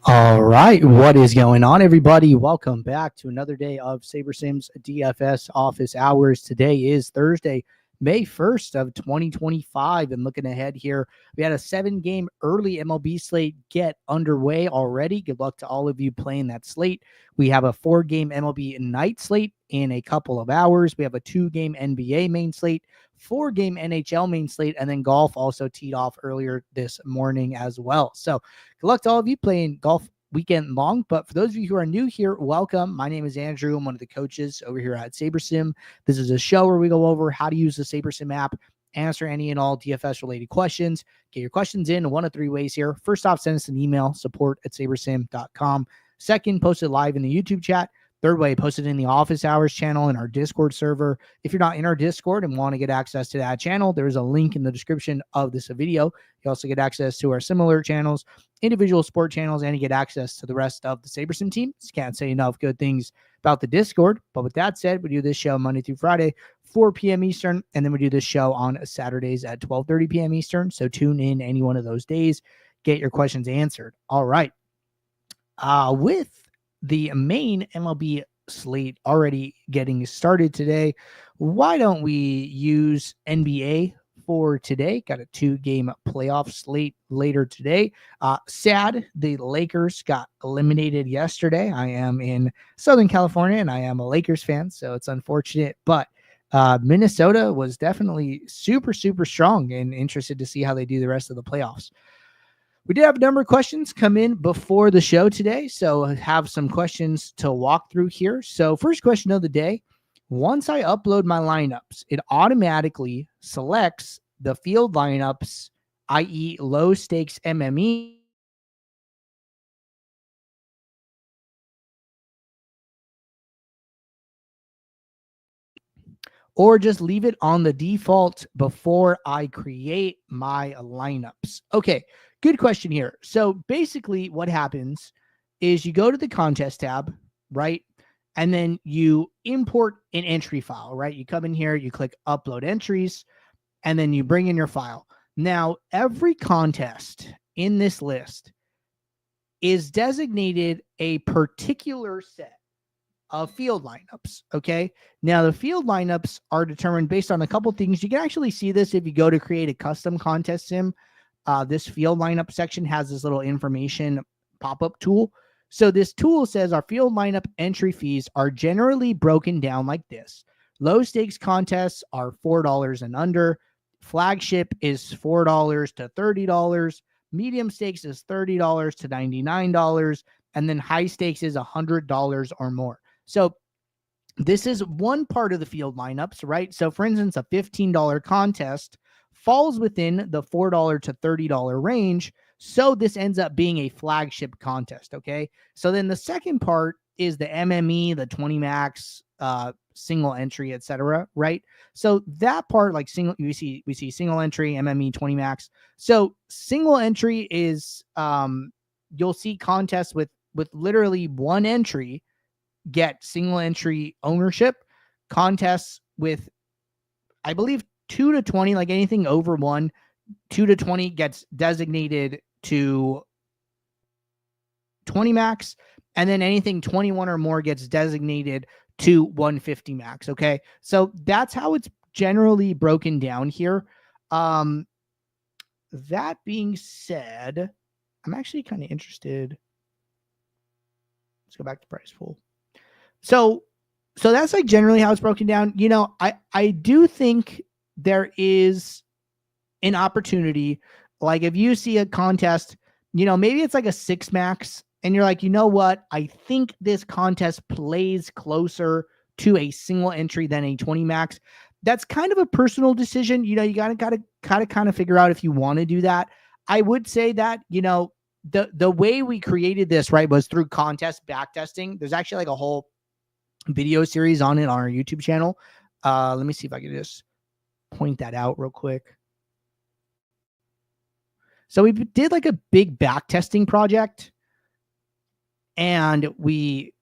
All right, what is going on, everybody? Welcome back to another day of SaberSim's DFS office hours. Today is Thursday, May 1st of 2025, and looking ahead here, we had a 7-game early MLB slate get underway already. Good luck to all of you playing that slate. We have a 4-game MLB night slate in a couple of hours. We have a 2-game NBA main slate, 4-game NHL main slate, and then golf also teed off earlier this morning as well. So good luck to all of you playing golf weekend long. But for those of you who are new here, welcome. My name is Andrew. I'm one of the coaches over here at SaberSim. This is a show where we go over how to use the SaberSim app, answer any and all DFS related questions. Get your questions in one of 3 ways here. First off, send us an email, support@sabersim.com. Second, post it live in the YouTube chat. Third way, post it in the office hours channel in our Discord server. If you're not in our Discord and want to get access to that channel, there's a link in the description of this video. You also get access to our similar channels, individual sport channels, and you get access to the rest of the SaberSim team. Just can't say enough good things about the Discord. But with that said, we do this show Monday through Friday, 4 p.m. Eastern, and then we do this show on Saturdays at 12:30 p.m. Eastern. So tune in any one of those days, get your questions answered. All right. With the main MLB slate already getting started today, why don't we use NBA for today? Got a 2-game playoff slate later today. Sad, the Lakers got eliminated yesterday. I am in Southern California and I am a Lakers fan, so it's unfortunate, but Minnesota was definitely super strong, and interested to see how they do the rest of the playoffs. We did have a number of questions come in before the show today, so I have some questions to walk through here. So first question of the day: once I upload my lineups, it automatically selects the field lineups, i.e. low stakes MME, or just leave it on the default before I create my lineups? Okay, good question here. So basically what happens is you go to the contest tab, right? And then you import an entry file, right? You come in here, you click upload entries, and then you bring in your file. Now, every contest in this list is designated a particular set of field lineups. Okay. Now the field lineups are determined based on a couple things. You can actually see this if you go to create a custom contest sim. This field lineup section has this little information pop-up tool. So this tool says our field lineup entry fees are generally broken down like this. Low stakes contests are $4 and under. Flagship is $4 to $30. Medium stakes is $30 to $99. And then high stakes is $100 or more. So this is one part of the field lineups, right? So for instance, a $15 contest falls within the $4 to $30 range. So this ends up being a flagship contest. Okay. So then the second part is the MME, the 20 max, single entry, etc. Right. So that part, like we see single entry, MME, 20 max. So single entry is, you'll see contests with literally one entry get single entry ownership. Contests with, I believe, 2 to 20, like anything over 1, 2 to 20 gets designated to 20 max, and then anything 21 or more gets designated to 150 max. Okay, so that's how it's generally broken down here. That being said, I'm actually kind of interested. Let's go back to price pool. So that's like generally how it's broken down. You know, I do think there is an opportunity. Like if you see a contest, you know, maybe it's like a 6 max and you're like, you know what? I think this contest plays closer to a single entry than a 20 max. That's kind of a personal decision. You know, you gotta kind of figure out if you want to do that. I would say that, you know, the way we created this, right, was through contest backtesting. There's actually like a whole video series on it on our YouTube channel. Let me see if I can just point that out real quick. So we did like a big backtesting project, and we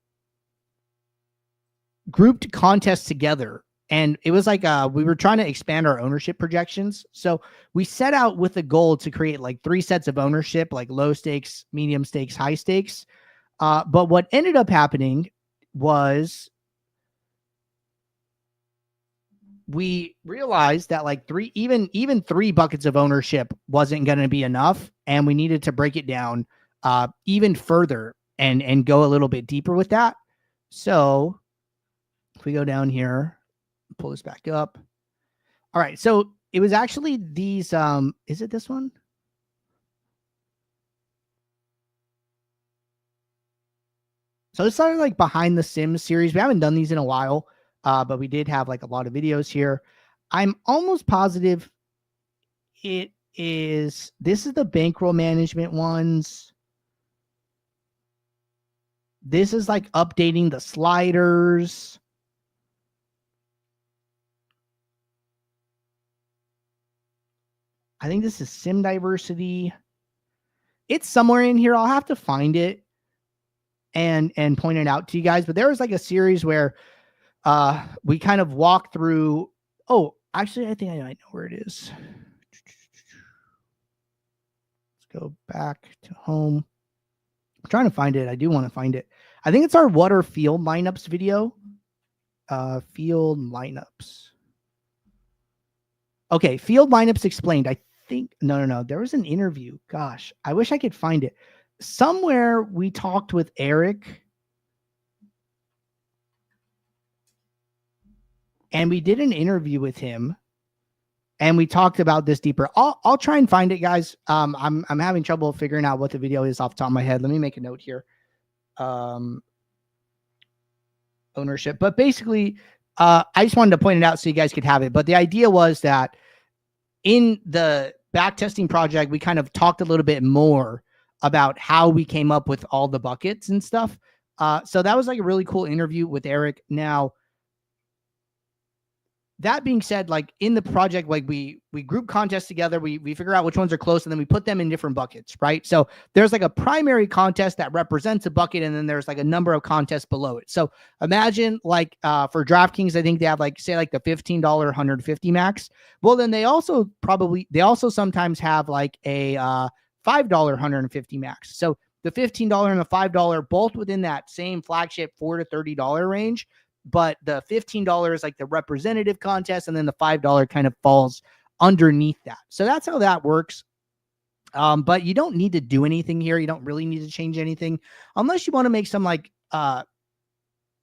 grouped contests together And it was like we were trying to expand our ownership projections. So we set out with a goal to create like 3 sets of ownership, like low stakes, medium stakes, high stakes. But what ended up happening was we realized that like even 3 buckets of ownership wasn't going to be enough, and we needed to break it down even further and go a little bit deeper with that. So if we go down here, pull this back up. All right, so it was actually these is it this one? So it's sort of like behind the Sims series. We haven't done these in a while, but we did have like a lot of videos here. I'm almost positive it is, this is the bankroll management ones. This is like updating the sliders. I think this is sim diversity. It's somewhere in here. I'll have to find it and point it out to you guys. But there was like a series where we kind of walk through. Oh, actually, I think I know where it is. Let's go back to home. I'm trying to find it. I do want to find it. I think it's our what are field lineups video. Field lineups. Okay, field lineups explained. I think no. There was an interview. Gosh, I wish I could find it. Somewhere we talked with Eric. And we did an interview with him, and we talked about this deeper. I'll try and find it, guys. I'm having trouble figuring out what the video is off the top of my head. Let me make a note here. Ownership, but basically, I just wanted to point it out so you guys could have it. But the idea was that in the backtesting project, we kind of talked a little bit more about how we came up with all the buckets and stuff. So that was like a really cool interview with Eric. Now, that being said, like in the project, like we group contests together, we figure out which ones are close, and then we put them in different buckets, right? So there's like a primary contest that represents a bucket, and then there's like a number of contests below it. So imagine like for DraftKings, I think they have like, say like the $15 150 max. Well, then they also sometimes have like a $5 150 max. So the $15 and the $5 both within that same flagship $4 to $30 range. But the $15 is like the representative contest, and then the $5 kind of falls underneath that. So that's how that works. But you don't need to do anything here. You don't really need to change anything unless you want to make some like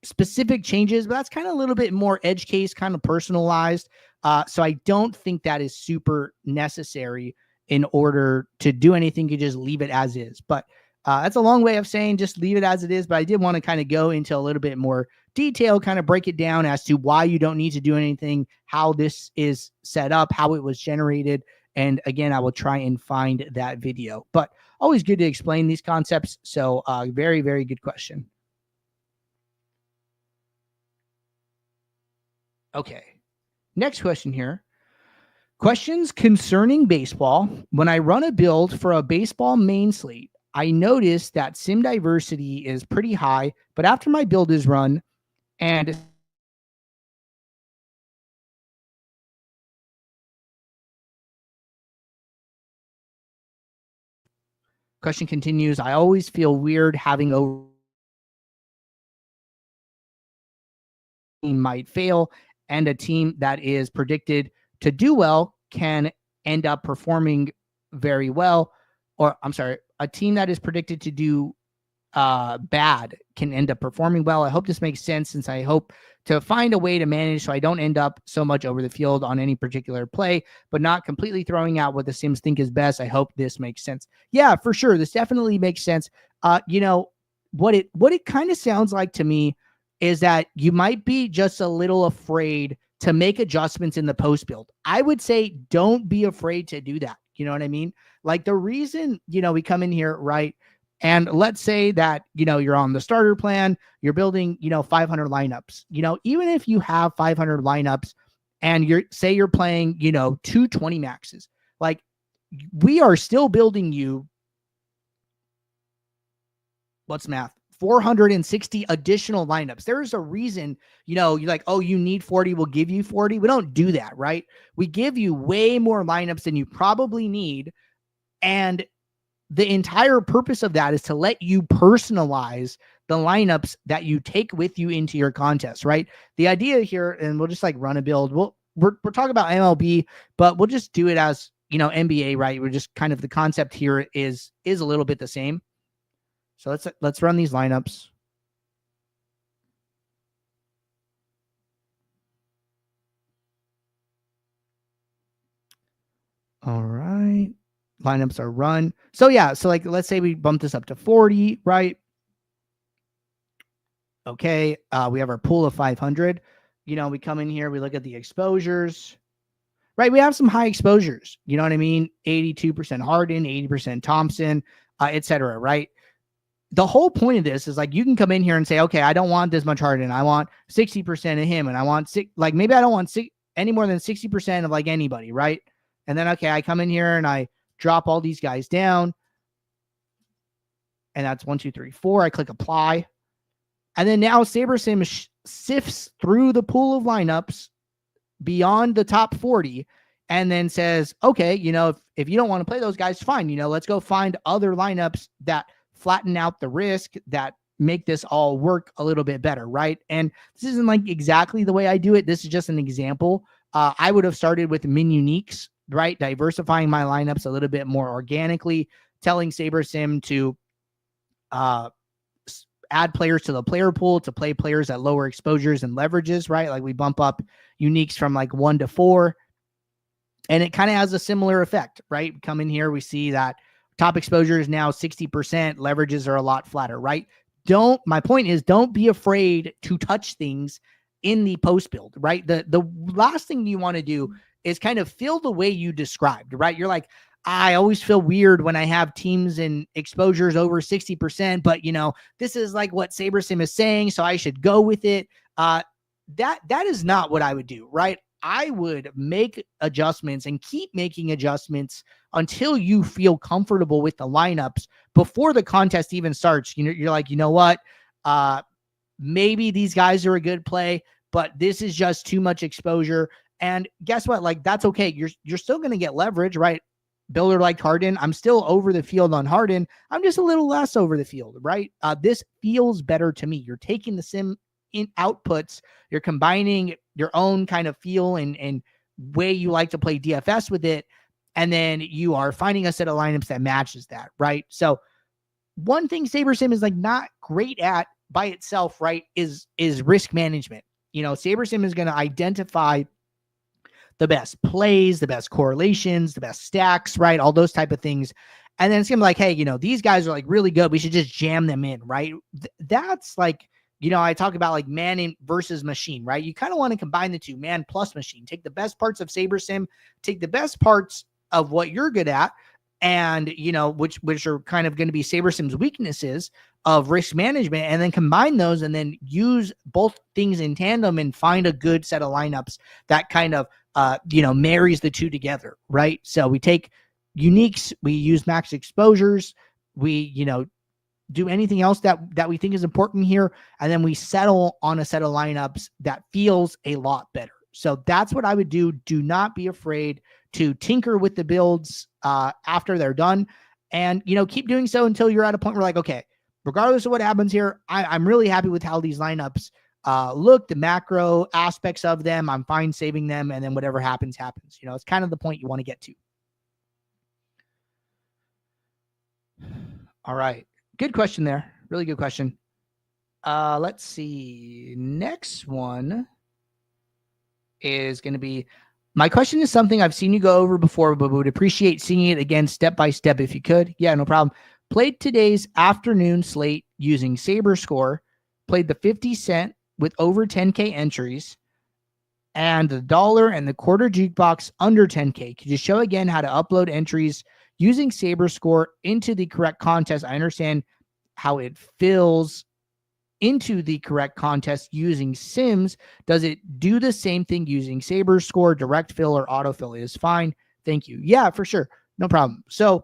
specific changes, but that's kind of a little bit more edge case, kind of personalized. So I don't think that is super necessary in order to do anything. You just leave it as is. But that's a long way of saying just leave it as it is. But I did want to kind of go into a little bit more detail, kind of break it down as to why you don't need to do anything, how this is set up, how it was generated. And again, I will try and find that video. But always good to explain these concepts. So very, very good question. Okay. Next question here. Questions concerning baseball. When I run a build for a baseball main slate, I noticed that sim diversity is pretty high, but after my build is run and question continues, I always feel weird having over might fail, and a team that is predicted to do well can end up performing very well. Or I'm sorry, a team that is predicted to do bad can end up performing well. I hope this makes sense, since I hope to find a way to manage so I don't end up so much over the field on any particular play, but not completely throwing out what the Sims think is best. I hope this makes sense. Yeah, for sure. This definitely makes sense. What it kind of sounds like to me is that you might be just a little afraid to make adjustments in the post build. I would say don't be afraid to do that. You know what I mean? Like the reason, we come in here, right? And let's say that, you're on the starter plan, you're building, 500 lineups, even if you have 500 lineups and you're playing, 220 maxes, like we are still building you, what's math? 460 additional lineups. There's a reason, you're like, oh, you need 40, we'll give you 40. We don't do that, right? We give you way more lineups than you probably need. And the entire purpose of that is to let you personalize the lineups that you take with you into your contest, right? The idea here, and we'll just like run a build. We're talking about MLB, but we'll just do it as, NBA, right? We're just kind of, the concept here is a little bit the same. So let's run these lineups. All right. Lineups are run. So yeah, so like, let's say we bump this up to 40, right? Okay. We have our pool of 500. We come in here, we look at the exposures, right? We have some high exposures. You know what I mean? 82% Harden, 80% Thompson, etc. Right? The whole point of this is like, you can come in here and say, okay, I don't want this much Harden. I want 60% of him, and I want maybe I don't want any more than 60% of like anybody, right? And then, okay, I come in here and I drop all these guys down, and that's 1, 2, 3, 4. I click apply, and then now SaberSim sifts through the pool of lineups beyond the top 40, and then says, okay, if you don't want to play those guys, fine. Let's go find other lineups that flatten out the risk, that make this all work a little bit better, right? And this isn't like exactly the way I do it. This is just an example. I would have started with min uniques, right? Diversifying my lineups a little bit more organically, telling SaberSim to add players to the player pool to play players at lower exposures and leverages, right? Like we bump up uniques from like 1 to 4, and it kind of has a similar effect, right? Come in here, we see that top exposure is now 60%. Leverages are a lot flatter, right? My point is, don't be afraid to touch things in the post build, right? The last thing you want to do is kind of feel the way you described, right? You're like, I always feel weird when I have teams and exposures over 60%, but this is like what SaberSim is saying, so I should go with it. That is not what I would do, right? I would make adjustments and keep making adjustments until you feel comfortable with the lineups before the contest even starts. You're like, you know what? Maybe these guys are a good play, but this is just too much exposure. And guess what? Like, that's okay. You're still going to get leverage, right? Builder like Harden. I'm still over the field on Harden. I'm just a little less over the field, right? This feels better to me. You're taking the sim in outputs. You're combining your own kind of feel and way you like to play DFS with it. And then you are finding a set of lineups that matches that, right? So one thing SaberSim is like not great at by itself, right, is risk management. SaberSim is going to identify the best plays, the best correlations, the best stacks, right? All those type of things. And then it's going to be like, hey, these guys are like really good. We should just jam them in, right? That's like, I talk about like man versus machine, right? You kind of want to combine the two, man plus machine. Take the best parts of SaberSim, take the best parts of what you're good at, and, which are kind of going to be SaberSim's weaknesses of risk management, and then combine those and then use both things in tandem and find a good set of lineups that kind of, marries the two together, right? So we take uniques, we use max exposures, we, do anything else that we think is important here, and then we settle on a set of lineups that feels a lot better. So that's what I would do. Do not be afraid to tinker with the builds after they're done, and keep doing so until you're at a point where like, okay, regardless of what happens here, I'm really happy with how these lineups look, the macro aspects of them. I'm fine saving them, and then whatever happens, happens. It's kind of the point you want to get to. All right. Good question there. Really good question. Let's see. Next one is going to be, my question is something I've seen you go over before, but would appreciate seeing it again step by step if you could. Yeah, no problem. Played today's afternoon slate using SaberScore. Played the 50 cent with over 10K entries and the dollar and the quarter jukebox under 10K. Could you show again how to upload entries using SaberScore into the correct contest? I understand how it fills into the correct contest using Sims. Does it do the same thing using SaberScore? Direct fill or autofill is fine. Thank you. Yeah, for sure. No problem. So,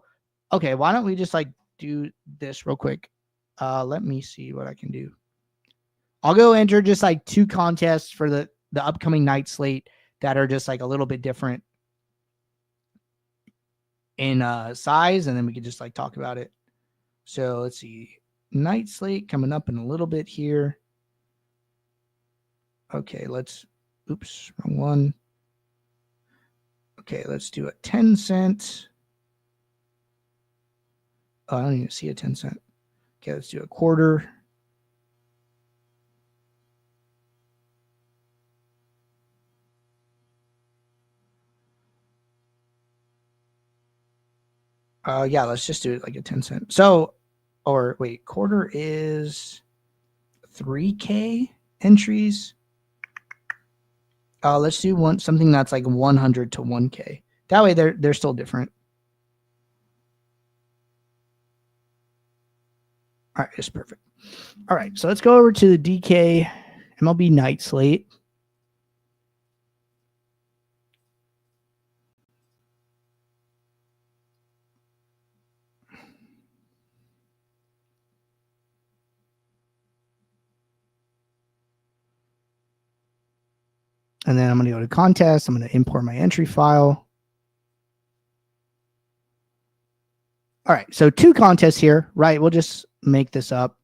okay, why don't we just like do this real quick? Let me see what I can do. I'll go enter just like 2 contests for the upcoming night slate that are just like a little bit different in size, and then we can just like talk about it. So let's see. Night slate coming up in a little bit here. Okay, oops, wrong one. Okay, let's do a 10-cent. Oh, I don't even see a 10-cent. Okay, let's do a quarter. Yeah, let's just do it like a 10-cent. So, or wait, quarter is 3K entries. Let's do something that's like 100 to 1K. That way they're still different. All right, it's perfect. All right, so let's go over to the DK MLB night slate. And then I'm going to go to contest. I'm going to import my entry file. All right, so 2 contests here, right? We'll just make this up.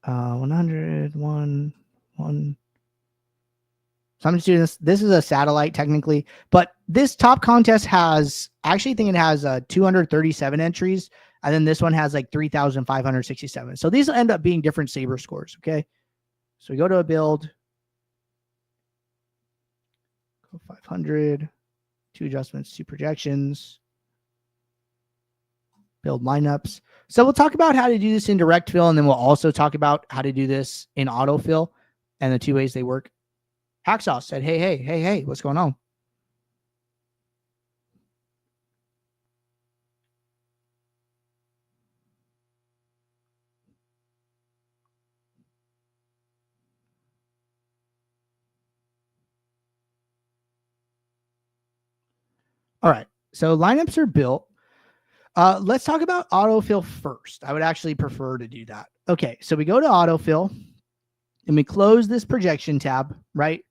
100, 1. So I'm just doing this. This is a satellite technically, but this top contest has, I actually think it has 237 entries. And then this one has like 3,567. So these will end up being different SaberScores, okay? So we go to a build. Go 500, 2 adjustments, 2 projections. Build lineups. So we'll talk about how to do this in direct fill, and then we'll also talk about how to do this in autofill and the 2 ways they work. Hacksaw said, hey, what's going on? All right, so lineups are built. Let's talk about autofill first. I would actually prefer to do that. Okay, so we go to autofill and we close this projection tab, right?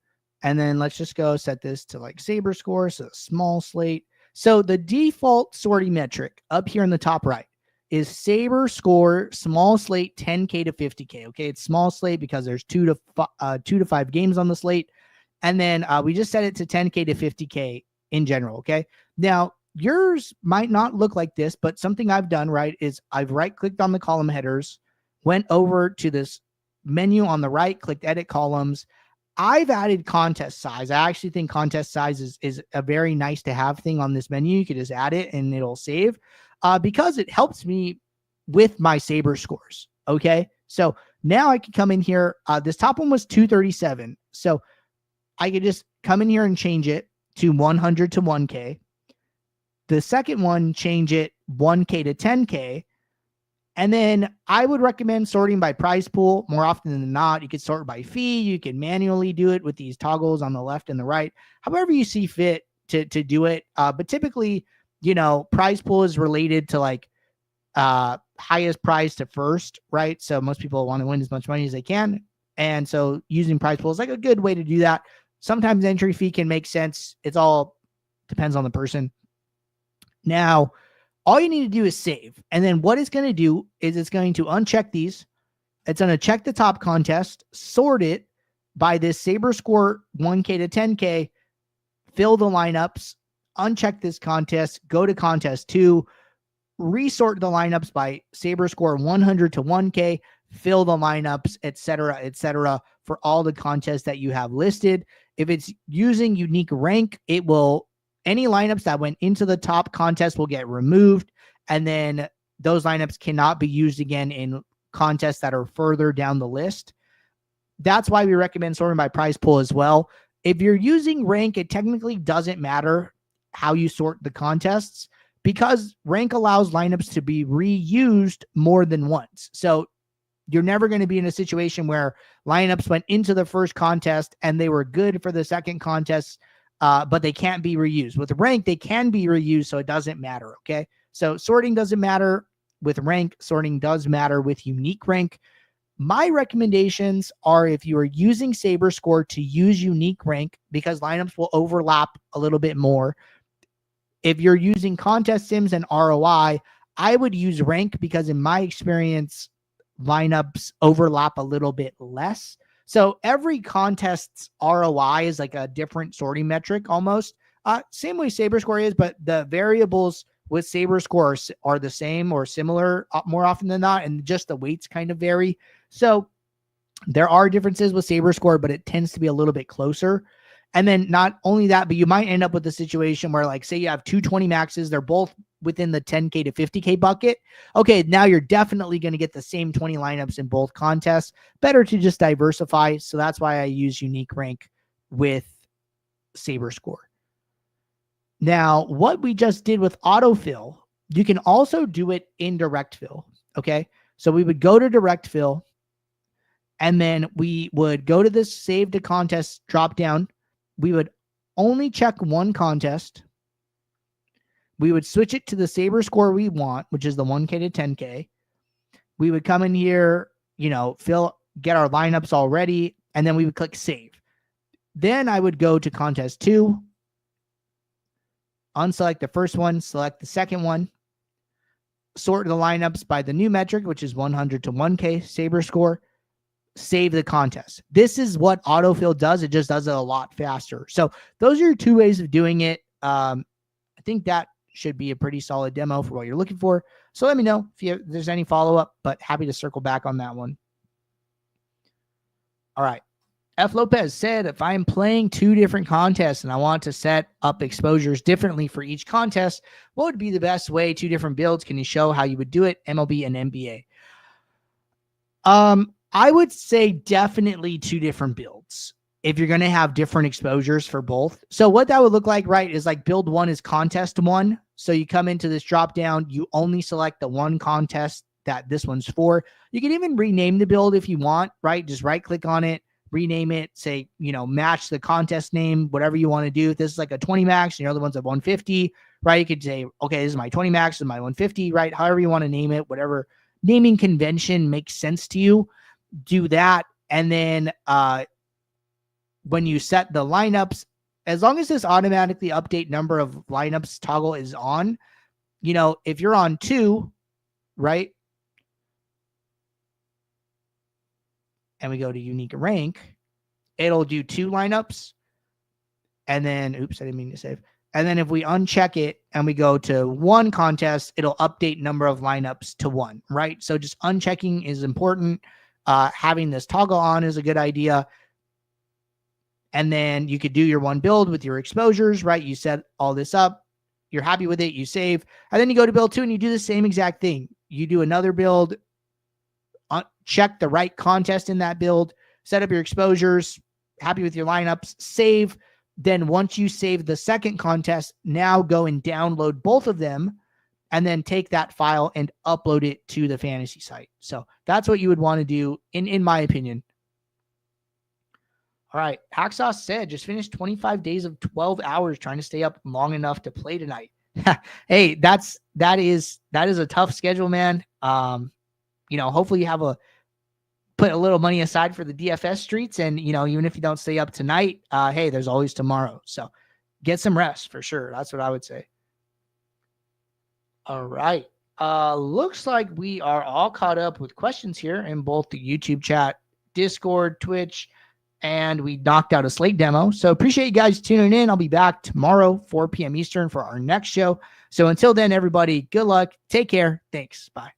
And then let's just go set this to like SaberScore, so small slate. So the default sorting metric up here in the top right is SaberScore small slate 10K to 50K. Okay, it's small slate because there's 2 to 5 games on the slate. And then we just set it to 10K to 50K in general. Okay, now yours might not look like this, but something I've done, right, is I've right-clicked on the column headers, went over to this menu on the right, clicked edit columns. I've added contest size. I actually think contest size is a very nice to have thing on this menu. You could just add it and it'll save because it helps me with my SaberScores. Okay, so now I can come in here. This top one was 237. So I could just come in here and change it to 100 to 1K. The second one, change it 1K to 10K. And then I would recommend sorting by prize pool more often than not. You could sort by fee. You can manually do it with these toggles on the left and the right, however you see fit to do it. But typically, you know, prize pool is related to like highest prize to first, right? So most people want to win as much money as they can. And so using prize pool is like a good way to do that. Sometimes entry fee can make sense. It's all depends on the person. Now, all you need to do is save. And then what it's going to do is it's going to uncheck these. It's going to check the top contest, sort it by this SaberScore 1K to 10K, fill the lineups, uncheck this contest, go to contest 2, resort the lineups by SaberScore 100 to 1K, fill the lineups, etc., for all the contests that you have listed. If it's using unique rank, it will, any lineups that went into the top contest will get removed, and then those lineups cannot be used again in contests that are further down the list. That's why we recommend sorting by prize pool as well. If you're using rank, it technically doesn't matter how you sort the contests because rank allows lineups to be reused more than once. So you're never going to be in a situation where lineups went into the first contest and they were good for the second contest, but they can't be reused. With rank, they can be reused, so it doesn't matter, okay? So sorting doesn't matter. with rank, sorting does matter with unique rank. My recommendations are, if you are using SaberScore, to use unique rank because lineups will overlap a little bit more. If you're using contest sims and ROI, I would use rank because in my experience, lineups overlap a little bit less. So every contest's ROI is like a different sorting metric almost. Same way SaberScore is, but the variables with SaberScore are the same or similar more often than not, and just the weights kind of vary. So there are differences with SaberScore, but it tends to be a little bit closer. And then not only that, but you might end up with a situation where, like, say you have 220 maxes, they're both within the 10K to 50K bucket. Okay, now you're definitely going to get the same 20 lineups in both contests. Better to just diversify. So that's why I use unique rank with SaberScore. Now, what we just did with autofill, you can also do it in direct fill. Okay, so we would go to direct fill, and then we would go to this save to contest drop down. We would only check one contest. We would switch it to the SaberScore we want, which is the 1K to 10K. We would come in here, get our lineups all ready, and then we would click save. Then I would go to contest 2, unselect the first one, select the second one, sort the lineups by the new metric, which is 100 to 1K SaberScore, save the contest. This is what autofill does. It just does it a lot faster. So those are your two ways of doing it. I think that should be a pretty solid demo for what you're looking for. So let me know if there's any follow-up, but happy to circle back on that one. All right. F. Lopez said, if I'm playing 2 different contests and I want to set up exposures differently for each contest, what would be the best way? 2 different builds. Can you show how you would do it? MLB and NBA. I would say definitely 2 different builds if you're going to have different exposures for both. So what that would look like, right, is like build 1 is contest 1. So you come into this drop down, you only select the one contest that this one's for. You can even rename the build if you want, right? Just right click on it, rename it, say, match the contest name, whatever you want to do. If this is like a 20 max and your other one's a 150, right? You could say, okay, this is my 20 max, this is my 150, right? However you want to name it, whatever naming convention makes sense to you, do that. And then when you set the lineups, as long as this automatically update number of lineups toggle is on, if you're on 2, right? And we go to unique rank, it'll do 2 lineups. And then, oops, I didn't mean to save. And then if we uncheck it and we go to 1 contest, it'll update number of lineups to 1, right? So just unchecking is important. Having this toggle on is a good idea. And then you could do your 1 build with your exposures, right? You set all this up. You're happy with it. You save. And then you go to build 2 and you do the same exact thing. You do another build, check the right contest in that build, set up your exposures, happy with your lineups, save. Then once you save the second contest, now go and download both of them and then take that file and upload it to the fantasy site. So that's what you would want to do in my opinion. All right. Hacksaw said, just finished 25 days of 12 hours trying to stay up long enough to play tonight. Hey, that is a tough schedule, man. Hopefully you put a little money aside for the DFS streets. And, even if you don't stay up tonight, hey, there's always tomorrow. So get some rest for sure. That's what I would say. All right. Looks like we are all caught up with questions here in both the YouTube chat, Discord, Twitch, and we knocked out a slate demo. So appreciate you guys tuning in. I'll be back tomorrow, 4 p.m. Eastern for our next show. So until then, everybody, good luck. Take care. Thanks. Bye.